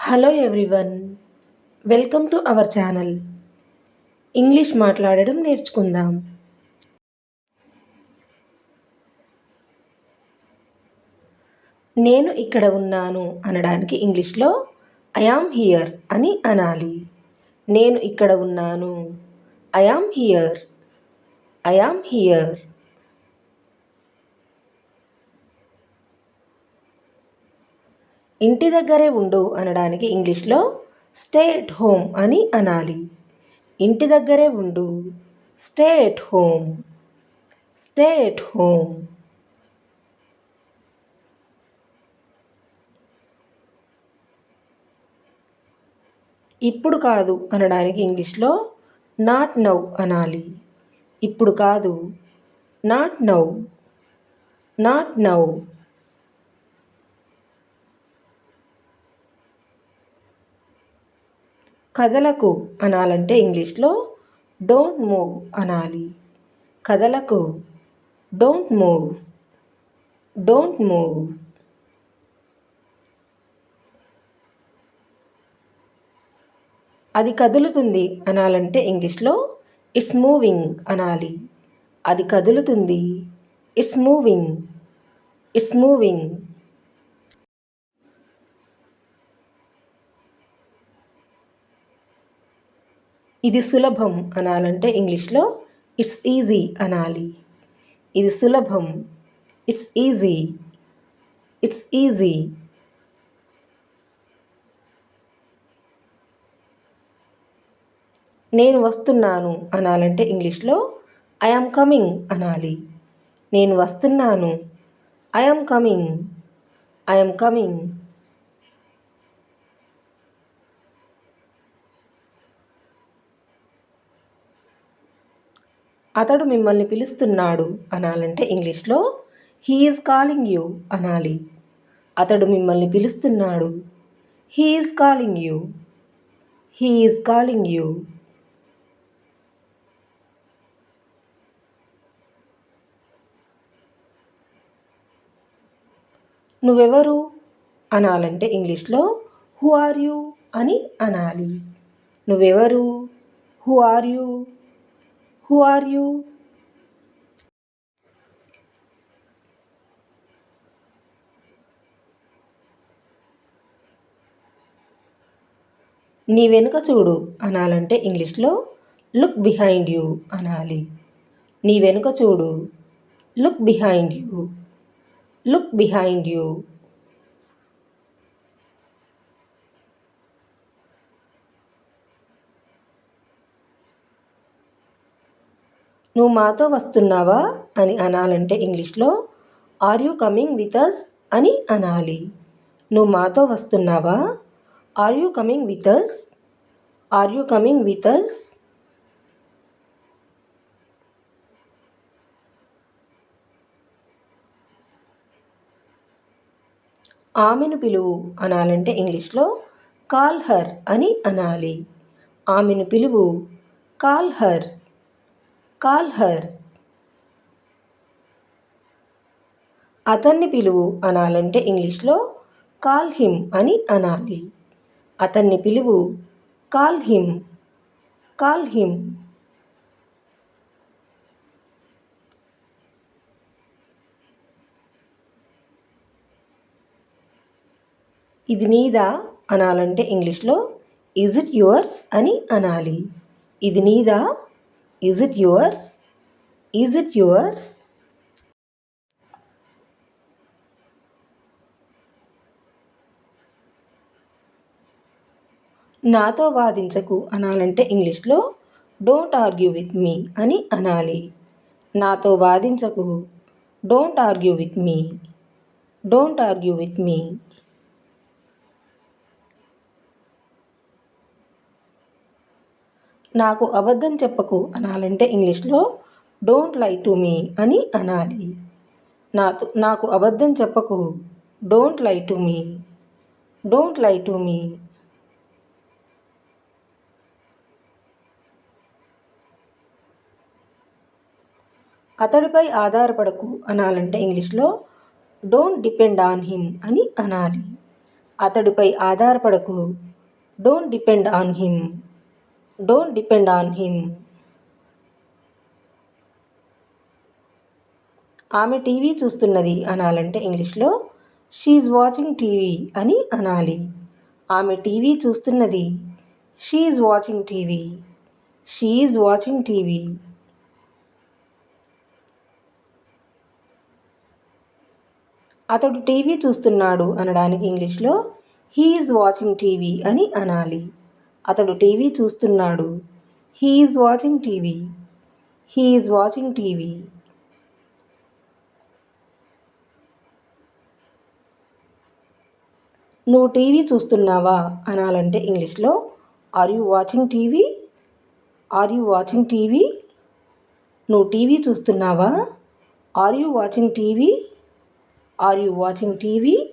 Hello everyone, welcome to our channel. English మాట్లాడడం నేర్చుకుందాం. నేను ఇక్కడ ఉన్నాను అనడానికి ఇంగ్లీష్లో ఐ యామ్ హియర్ అని అనాలి. నేను ఇక్కడ ఉన్నాను. I am here. I am here. ఇంటి దగ్గరే ఉండు అనడానికి ఇంగ్లీష్లో స్టే ఎట్ హోమ్ అని అనాలి. ఇంటి దగ్గరే ఉండు. Stay at home. Stay at home. ఇప్పుడు కాదు అనడానికి ఇంగ్లీష్లో నాట్ నౌ అనాలి. ఇప్పుడు కాదు. Not now. Not now. కదలకు అనాలంటే ఇంగ్లీష్లో డోంట్ మూవ్ అనాలి. కదలకు. Don't move. Don't move. అది కదులుతుంది అనాలంటే ఇంగ్లీష్లో ఇట్స్ మూవింగ్ అనాలి. అది కదులుతుంది. It's moving. It's moving. ఇది సులభం అనాలంటే ఇంగ్లీష్లో ఇట్స్ ఈజీ అనాలి. ఇది సులభం. It's easy. It's easy. నేను వస్తున్నాను అనాలంటే ఇంగ్లీష్లో ఐ యామ్ కమింగ్ అనాలి. నేను వస్తున్నాను. I am coming. I am coming. అతడు మిమ్మల్ని పిలుస్తున్నాడు అనాలంటే ఇంగ్లీష్లో హీ ఈజ్ కాలింగ్ యూ అనాలి. అతడు మిమ్మల్ని పిలుస్తున్నాడు. He is calling you. He is calling you. నువ్వెవరు అనాలంటే ఇంగ్లీష్లో హూ ఆర్ యూ అని అనాలి. నువ్వెవరు? Who are you? Who are you? నీ వెనుక చూడు అనాలంటే ఇంగ్లీష్లో లుక్ బిహైండ్ యూ అనాలి. నీ వెనుక చూడు. Look behind you. Look behind you. నువ్వు మాతో వస్తున్నావా అని అనాలంటే ఇంగ్లీష్లో are you coming with us అని అనాలి. నువ్వు మాతో వస్తున్నావా? Are you coming with us? Are you coming with us? ఆమెను పిలువు అనాలంటే ఇంగ్లీష్లో కాల్ హర్ అని అనాలి. ఆమెను పిలువు. Call her. Call her. అతన్ని పిలువు అనాలంటే ఇంగ్లీష్లో కాల్ హిమ్ అని అనాలి. అతన్ని పిలువు. Call him. Call him. ఇది నీదా అనాలంటే ఇంగ్లీష్లో ఈజ్ ఇట్ యువర్స్ అని అనాలి. ఇది నీదా? Is it yours? Is it yours? నాతో వాదించకు అనాలంటే ఇంగ్లీష్లో డోంట్ ఆర్గ్యూ విత్ మీ అని అనాలి. నాతో వాదించకు. Don't argue with me. Don't argue with me. నాకు అబద్ధం చెప్పకు అనాలంటే ఇంగ్లీష్లో డోంట్ లై టు మీ అని అనాలి. నాకు అబద్ధం చెప్పకు. Don't lie to me. Don't lie to me. అతడిపై ఆధారపడకు అనాలంటే ఇంగ్లీష్లో డోంట్ డిపెండ్ ఆన్ హిమ్ అని అనాలి. అతడిపై ఆధారపడకు. Don't depend on him. Don't depend on him. ఆమె టీవీ చూస్తున్నది అనాలంటే ఇంగ్లీష్లో షీఈ్ వాచింగ్ టీవీ అని అనాలి. ఆమె టీవీ చూస్తున్నది. She's watching TV. She's watching TV. అతడు టీవీ చూస్తున్నాడు అనడానికి ఇంగ్లీష్లో హీ ఈజ్ వాచింగ్ టీవీ అని అనాలి. అతడు టీవీ చూస్తున్నాడు. He is watching TV. He is watching TV. నువ్వు టీవీ చూస్తున్నావా అనాలంటే ఇంగ్లీష్లో are you watching TV. Are you watching TV. నువ్వు టీవీ చూస్తున్నావా. Are you watching TV. Are you watching TV.